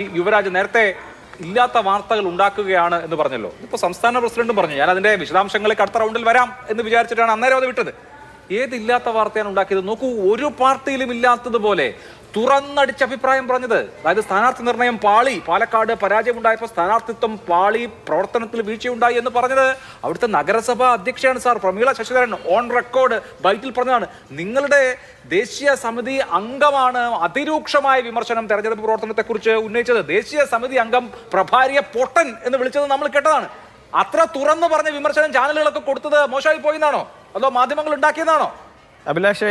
യുവരാജ് നേരത്തെ ഇല്ലാത്ത വാർത്തകൾ ഉണ്ടാക്കുകയാണ് എന്ന് പറഞ്ഞല്ലോ. ഇപ്പോൾ സംസ്ഥാന പ്രസിഡന്റും പറഞ്ഞു ഞാൻ അതിന്റെ വിശദാംശങ്ങളിലേക്ക് അടുത്ത റൗണ്ടിൽ വരാം എന്ന് വിചാരിച്ചിട്ടാണ് അന്നേരം അത് വിട്ടത്. ഏതില്ലാത്ത വാർത്തയാണ് ഉണ്ടാക്കിയത്? നോക്കൂ, ഒരു പാർട്ടിയിലും ഇല്ലാത്തതുപോലെ തുറന്നടിച്ച് അഭിപ്രായം പറഞ്ഞത്. അതായത് സ്ഥാനാർത്ഥി നിർണയം പാളി, പാലക്കാട് പരാജയമുണ്ടായപ്പോൾ സ്ഥാനാർത്ഥിത്വം പാളി, പ്രവർത്തനത്തിൽ വീഴ്ചയുണ്ടായി എന്ന് പറഞ്ഞത് അവിടുത്തെ നഗരസഭാ അധ്യക്ഷയാണ് sir Prameela Sasidharan. On record ബൈറ്റിൽ പറഞ്ഞതാണ്. നിങ്ങളുടെ ദേശീയ സമിതി അംഗമാണ് അതിരൂക്ഷമായ വിമർശനം തെരഞ്ഞെടുപ്പ് പ്രവർത്തനത്തെക്കുറിച്ച് ഉന്നയിച്ചത്. ദേശീയ സമിതി അംഗം പ്രഭാരിയെ പൊട്ടൻ എന്ന് വിളിച്ചത് നമ്മൾ കേട്ടതാണ്. അത്ര തുറന്നു പറഞ്ഞ വിമർശനം ചാനലുകളൊക്കെ കൊടുത്തത് മോശമായി പോയിന്നാണോ അതോ മാധ്യമങ്ങൾ ഉണ്ടാക്കിയതാണോ? അഭിലാഷേ,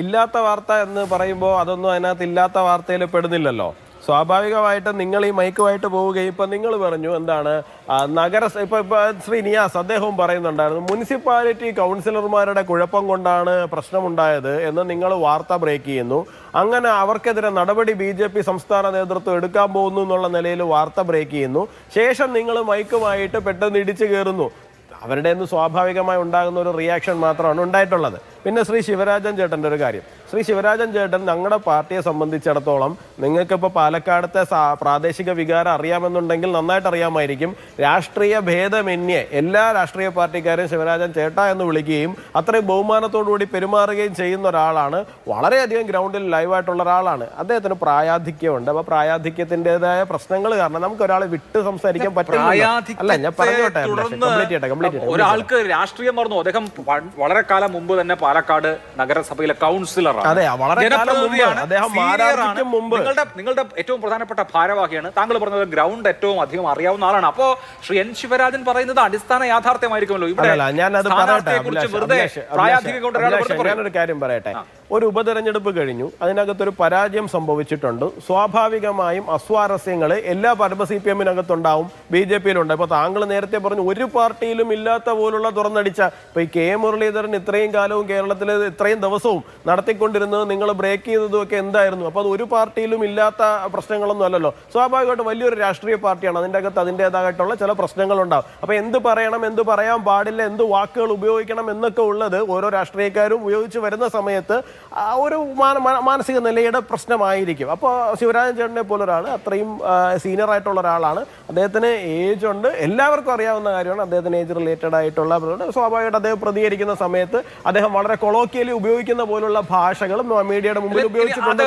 ഇല്ലാത്ത വാർത്ത എന്ന് പറയുമ്പോൾ അതൊന്നും അതിനകത്ത് ഇല്ലാത്ത വാർത്തയിൽ പെടുന്നില്ലല്ലോ. സ്വാഭാവികമായിട്ടും നിങ്ങൾ ഈ മൈക്കുമായിട്ട് പോവുകയും ഇപ്പം നിങ്ങൾ പറഞ്ഞു എന്താണ് ഇപ്പൊ ശ്രീ നിയാസ് അദ്ദേഹവും പറയുന്നുണ്ടായിരുന്നു മുനിസിപ്പാലിറ്റി കൗൺസിലർമാരുടെ കുഴപ്പം കൊണ്ടാണ് പ്രശ്നമുണ്ടായത് എന്ന് നിങ്ങൾ വാർത്ത ബ്രേക്ക് ചെയ്യുന്നു. അങ്ങനെ അവർക്കെതിരെ നടപടി BJP സംസ്ഥാന നേതൃത്വം എടുക്കാൻ പോകുന്നു എന്നുള്ള നിലയിൽ വാർത്ത ബ്രേക്ക് ചെയ്യുന്നു. ശേഷം നിങ്ങൾ മൈക്കുമായിട്ട് പെട്ടെന്ന് ഇടിച്ചു കയറുന്നു. അവരുടെ നിന്ന് സ്വാഭാവികമായി ഉണ്ടാകുന്ന ഒരു റിയാക്ഷൻ മാത്രമാണ് ഉണ്ടായിട്ടുള്ളത്. പിന്നെ ശ്രീ ശിവരാജൻ ചേട്ടൻ്റെ ഒരു കാര്യം. ശ്രീ ശിവരാജൻ ചേട്ടൻ ഞങ്ങളുടെ പാർട്ടിയെ സംബന്ധിച്ചിടത്തോളം നിങ്ങൾക്കിപ്പോൾ പാലക്കാടത്തെ പ്രാദേശിക വികാരം അറിയാമെന്നുണ്ടെങ്കിൽ നന്നായിട്ട് അറിയാമായിരിക്കും. രാഷ്ട്രീയ ഭേദമന്യേ എല്ലാ രാഷ്ട്രീയ പാർട്ടിക്കാരെയും ശിവരാജൻ ചേട്ടാ എന്ന് വിളിക്കുകയും അത്രയും ബഹുമാനത്തോടുകൂടി പെരുമാറുകയും ചെയ്യുന്ന ഒരാളാണ്. വളരെയധികം ഗ്രൗണ്ടിൽ ലൈവായിട്ടുള്ള ഒരാളാണ്. അദ്ദേഹത്തിന് പ്രായാധിക്യമുണ്ട്. അപ്പോൾ പ്രായാധിക്യത്തിൻ്റെതായ പ്രശ്നങ്ങൾ കാരണം നമുക്ക് ഒരാളെ വിട്ട് സംസാരിക്കാൻ പറ്റില്ല. അല്ല, ഞാൻ പറഞ്ഞോട്ടെ, കംപ്ലീറ്റ് ചെയ്യട്ടെ. ഒരാൾക്ക് രാഷ്ട്രീയം പറഞ്ഞു. അദ്ദേഹം വളരെ കാലം മുമ്പ് തന്നെ പാലക്കാട് നഗരസഭയിലെ കൗൺസിലറാണ്. നിങ്ങളുടെ ഏറ്റവും പ്രധാനപ്പെട്ട ഭാരവാഹിയാണ്. താങ്കൾ പറഞ്ഞത് ഗ്രൗണ്ട് ഏറ്റവും അധികം അറിയാവുന്ന ആളാണ്. അപ്പോ ശ്രീ എൻ ശിവരാജൻ പറയുന്നത് അടിസ്ഥാന യാഥാർത്ഥ്യമായിരിക്കുമല്ലോ. ഞാനൊരു കാര്യം പറയട്ടെ. ഒരു ഉപതെരഞ്ഞെടുപ്പ് കഴിഞ്ഞു, അതിനകത്തൊരു പരാജയം സംഭവിച്ചിട്ടുണ്ട്. സ്വാഭാവികമായും അസ്വാരസ്യങ്ങൾ എല്ലാ CPM-നകത്തുണ്ടാവും, BJP-യിലുണ്ട്. ഇപ്പൊ താങ്കൾ നേരത്തെ പറഞ്ഞു ഒരു പാർട്ടിയിലും ഇല്ലാത്ത പോലുള്ള തുറന്നടിച്ച ഇപ്പൊ ഈ K മുരളീധരൻ ഇത്രയും കാലവും കേരളത്തിൽ ഇത്രയും ദിവസവും നടത്തിക്കൊണ്ടിരുന്നത് നിങ്ങൾ ബ്രേക്ക് ചെയ്തതും ഒക്കെ എന്തായിരുന്നു? അപ്പൊ അത് ഒരു പാർട്ടിയിലും ഇല്ലാത്ത പ്രശ്നങ്ങളൊന്നും അല്ലല്ലോ. സ്വാഭാവികമായിട്ടും വലിയൊരു രാഷ്ട്രീയ പാർട്ടിയാണ്, അതിൻ്റെ അകത്ത് അതിൻ്റെതായിട്ടുള്ള ചില പ്രശ്നങ്ങളുണ്ടാവും. അപ്പൊ എന്ത് പറയണം, എന്ത് പറയാൻ പാടില്ല, എന്ത് വാക്കുകൾ ഉപയോഗിക്കണം എന്നൊക്കെ ഉള്ളത് ഓരോ രാഷ്ട്രീയക്കാരും ഉപയോഗിച്ച് വരുന്ന സമയത്ത് ഒരു മാനസിക നിലയുടെ പ്രശ്നമായിരിക്കും. അപ്പോൾ ശിവരാജൻ ചേട്ടനെ പോലെ ഒരാൾ അത്രയും സീനിയർ ആയിട്ടുള്ള ഒരാളാണ്. അദ്ദേഹത്തിന് ഏജ് ഉണ്ട്, എല്ലാവർക്കും അറിയാവുന്ന കാര്യമാണ്. അദ്ദേഹത്തിന് ഏജ് റിലേറ്റഡ് ആയിട്ടുള്ള സ്വാഭാവികമായിട്ട് അദ്ദേഹം പ്രതികരിക്കുന്ന സമയത്ത് അദ്ദേഹം വളരെ കൊളോക്കിയലി ഉപയോഗിക്കുന്ന പോലുള്ള ഭാഷകളും മീഡിയയുടെ മുമ്പിൽ ഉപയോഗിച്ചിട്ടുണ്ട്.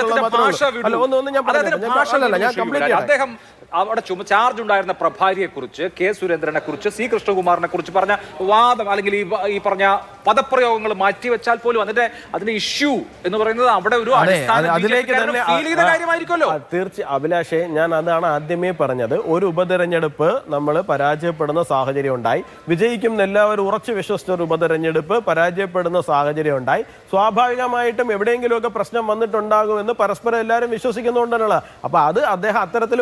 അദ്ദേഹം അവിടെ ചാർജ് ഉണ്ടായിരുന്ന പ്രഭാരിയെ കുറിച്ച്, K സുരേന്ദ്രനെ കുറിച്ച്, C കൃഷ്ണകുമാറിനെ കുറിച്ച് പറഞ്ഞ വാദം അല്ലെങ്കിൽ ഈ പറഞ്ഞ പദപ്രയോഗങ്ങൾ മാറ്റിവെച്ചാൽ പോലും അതിന്റെ ഇഷ്യൂ എന്ന് പറയുന്നത് അവിടെ ഒരു കാര്യമായിരിക്കുമല്ലോ. തീർച്ചയായും അഭിലാഷേ, ഞാൻ അതാണ് ആദ്യമേ പറഞ്ഞത്. ഒരു ഉപതെരഞ്ഞെടുപ്പ് നമ്മൾ പരാജയപ്പെടുന്ന സാഹചര്യം ഉണ്ടായി. വിജയിക്കും എല്ലാവരും ഉറച്ചു വിശ്വസിച്ച ഒരു ഉപതെരഞ്ഞെടുപ്പ് പരാജയപ്പെടുന്ന സാഹചര്യം ഉണ്ടായി. സ്വാഭാവികമായിട്ടും എവിടെയെങ്കിലുമൊക്കെ പ്രശ്നം വന്നിട്ടുണ്ടാകുമെന്ന് പരസ്പരം എല്ലാവരും വിശ്വസിക്കുന്നുകൊണ്ടാണ്. അപ്പൊ അത് അദ്ദേഹം അത്തരത്തിൽ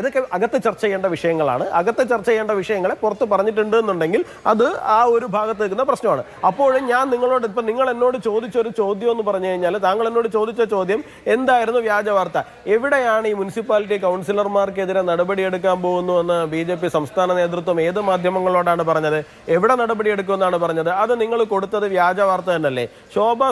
ഇതൊക്കെ അകത്ത് ചർച്ച ചെയ്യേണ്ട വിഷയങ്ങളാണ്. അകത്ത് ചർച്ച ചെയ്യേണ്ട വിഷയങ്ങളെ പുറത്ത് പറഞ്ഞിട്ടുണ്ട് എന്നുണ്ടെങ്കിൽ അത് ആ ഒരു ഭാഗത്ത് നിൽക്കുന്ന പ്രശ്നമാണ്. അപ്പോഴും ഞാൻ നിങ്ങളോട് ഇപ്പം നിങ്ങൾ എന്നോട് ചോദിച്ചൊരു ചോദ്യം എന്ന് പറഞ്ഞു കഴിഞ്ഞാൽ, താങ്കൾ എന്നോട് ചോദിച്ച ചോദ്യം എന്തായിരുന്നു? വ്യാജ വാർത്ത. എവിടെയാണ് ഈ മുനിസിപ്പാലിറ്റി കൗൺസിലർമാർക്കെതിരെ നടപടിയെടുക്കാൻ പോകുന്നു എന്ന് BJP സംസ്ഥാന നേതൃത്വം ഏത് മാധ്യമങ്ങളോടാണ് പറഞ്ഞത്? എവിടെ നടപടിയെടുക്കുമെന്നാണ് പറഞ്ഞത്? അത് നിങ്ങൾ കൊടുത്തത് വ്യാജ വാർത്ത തന്നെയല്ലേ? ശോഭാ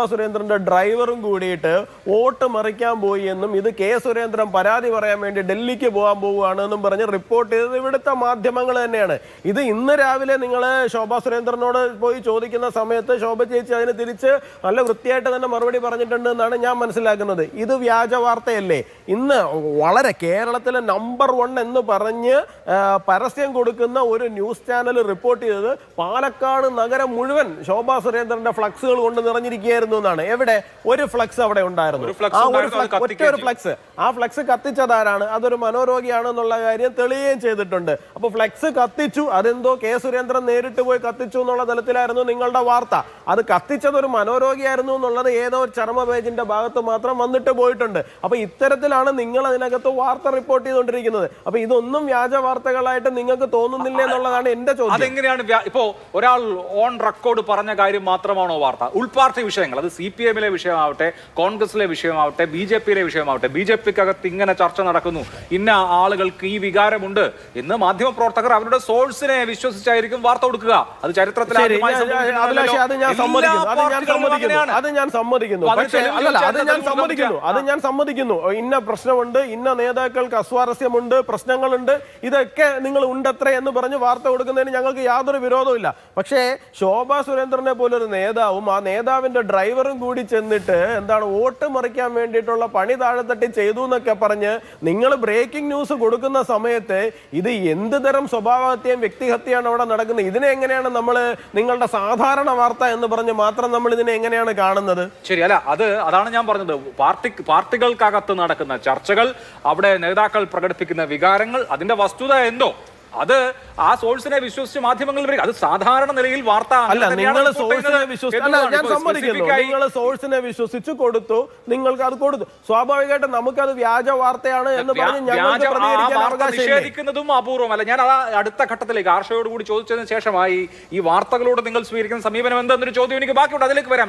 സുരേന്ദ്രന്റെ ഡ്രൈവറും കൂടിയിട്ട് വോട്ട് മറിക്കാൻ പോയി എന്നും ഇത് K സുരേന്ദ്രൻ പരാതി പറയാൻ വേണ്ടി ഡൽഹിക്ക് പോകാൻ പോവുകയാണ് എന്നും പറഞ്ഞ് റിപ്പോർട്ട് ചെയ്തത് ഇവിടുത്തെ മാധ്യമങ്ങൾ തന്നെയാണ്. ഇത് ഇന്ന് രാവിലെ നിങ്ങൾ ശോഭാ സുരേന്ദ്രനോട് പോയി ചോദിക്കുന്ന സമയത്ത് ശോഭ ചേച്ചി അതിന് തിരിച്ച് നല്ല വൃത്തിയായിട്ട് തന്നെ മറുപടി പറഞ്ഞിട്ടുണ്ട് എന്നാണ് ഞാൻ മനസ്സിലാക്കുന്നത്. ഇത് വ്യാജ വാർത്തയല്ലേ? ഇന്ന് വളരെ കേരളത്തിലെ നമ്പർ 1 എന്ന് പറഞ്ഞ് പരസ്യം കൊടുക്കുന്ന ഒരു ന്യൂസ് ചാനൽ റിപ്പോർട്ട് ചെയ്തത് പാലക്കാട് നഗരം മുഴുവൻ ശോഭാ സുരേന്ദ്രന്റെ ഫ്ലക്സുകൾ കൊണ്ട് നിറഞ്ഞിരിക്കുകയായിരുന്നു എന്നാണ്. എവിടെ ഒരു ഫ്ലക്സ് അവിടെ ഉണ്ടായിരുന്നു? ആ ഫ്ലക്സ് കത്തിച്ചതാരാണ്? അതൊരു മനോരോഗിയാണെന്നുള്ള കാര്യം തെളിയുകയും ചെയ്തിട്ടുണ്ട്. അപ്പൊ ഫ്ലക്സ് കത്തിച്ചു, അതെന്തോ K സുരേന്ദ്രൻ നേരിട്ട് പോയി കത്തിച്ചു എന്നുള്ള തലത്തിലായിരുന്നു നിങ്ങളുടെ വാർത്ത. അത് കത്തിച്ചത് ഒരു മനോരോഗിയായിരുന്നു എന്നുള്ളത് ഏതോ ഒരു ചർമ്മ പേജിന്റെ ഭാഗത്ത് മാത്രം വന്നിട്ട് പോയിട്ടുണ്ട്. അപ്പൊ ഇത്തരത്തിലാണ് നിങ്ങൾ അതിനകത്ത് വാർത്ത റിപ്പോർട്ട് ചെയ്തുകൊണ്ടിരിക്കുന്നത്. അപ്പൊ ഇതൊന്നും വ്യാജ വാർത്തകളായിട്ട് നിങ്ങൾക്ക് തോന്നുന്നില്ല എന്നുള്ളതാണ് എന്റെ ചോദ്യം. അതെങ്ങനെയാണ് ഇപ്പോ ഒരാൾ ഓൺ റെക്കോർഡ് പറഞ്ഞ കാര്യം മാത്രമാണോ വാർത്ത? ഉൾപാർട്ടി വിഷയങ്ങൾ, അത് CPM-ലെ വിഷയമാവട്ടെ, കോൺഗ്രസിലെ വിഷയമാവട്ടെ, BJP-യിലെ വിഷയമാവട്ടെ, BJP-ക്കകത്ത് ഇങ്ങനെ ചർച്ച നടക്കുന്നു, ഇന്ന ആളുകൾക്ക് ഈ വികാരമുണ്ട് എന്ന് മാധ്യമപ്രവർത്തകർ അവരുടെ സോഴ്സിനെ വിശ്വസിച്ചായിരിക്കും വാർത്ത കൊടുക്കുക. അത് ചരിത്രത്തിൽ ഞാൻ സമ്മതിക്കുന്നു. ഇന്ന പ്രശ്നമുണ്ട്, ഇന്ന നേതാക്കൾക്ക് അസ്വാരസ്യമുണ്ട്, പ്രശ്നങ്ങളുണ്ട്, ഇതൊക്കെ നിങ്ങൾ ഉണ്ടത്രേ എന്ന് പറഞ്ഞ് വാർത്ത കൊടുക്കുന്നതിന് ഞങ്ങൾക്ക് യാതൊരു വിരോധമില്ല. പക്ഷേ ശോഭാ സുരേന്ദ്രനെ പോലൊരു നേതാവും ആ നേതാവിന്റെ ഡ്രൈവറും കൂടി ചെന്നിട്ട് എന്താണ് വോട്ട് മറിക്കാൻ വേണ്ടിയിട്ടുള്ള പണി താഴെത്തട്ടി ചെയ്തു എന്നൊക്കെ പറഞ്ഞ് നിങ്ങൾ ബ്രേക്കിംഗ് ന്യൂസ് കൊടുക്കുന്ന സമയത്ത് ഇത് എന്ത് തരം സ്വഭാവഹത്യയും വ്യക്തിഹത്യയാണ് അവിടെ നടക്കുന്നത്? ഇതിനെ എങ്ങനെയാണ് നമ്മൾ നിങ്ങളുടെ സാധാരണ വാർത്ത എന്ന് പറഞ്ഞ് മാത്രം നമ്മൾ ഇതിനെ എങ്ങനെയാണ് കാണുന്നത്? ശരി, അല്ല അതാണ് ഞാൻ പറഞ്ഞത്. പാർട്ടികൾക്കകത്ത് നടക്കുന്ന ചർച്ചകൾ, അവിടെ നേതാക്കൾ പ്രകടിപ്പിക്കുന്ന വികാരങ്ങൾ, അതിന്റെ വസ്തുത എന്തോ അത് ആ സോഴ്സിനെ വിശ്വസിച്ച് മാധ്യമങ്ങൾ വരിക. അത് സാധാരണ നിലയിൽ വാർത്ത അല്ല. നിങ്ങൾ സോഴ്സിനെ ഞാൻ സമ്മതിക്കുന്നു, നിങ്ങൾ സോഴ്സിനെ വിശ്വസിച്ച് കൊടുത്തു, നിങ്ങൾക്ക് അത് കൊടുത്തു. സ്വാഭാവികമായിട്ടും നമുക്കത് വ്യാജ വാർത്തയാണ് എന്ന് പറഞ്ഞ് ഞങ്ങൾക്ക് പ്രതികരിക്കാൻ അവകാശം നിഷേധിക്കുന്നതും അപൂർവമല്ല. ഞാൻ അത് അടുത്ത ഘട്ടത്തിലേക്ക് ആർഷയോട് കൂടി ചോദിച്ചതിന് ശേഷമായി ഈ വാർത്തകളോട് നിങ്ങൾ സ്വീകരിക്കുന്ന സമീപനം എന്തെന്നൊരു ചോദ്യം എനിക്ക് ബാക്കിയുണ്ട്, അതിലേക്ക് വരാം.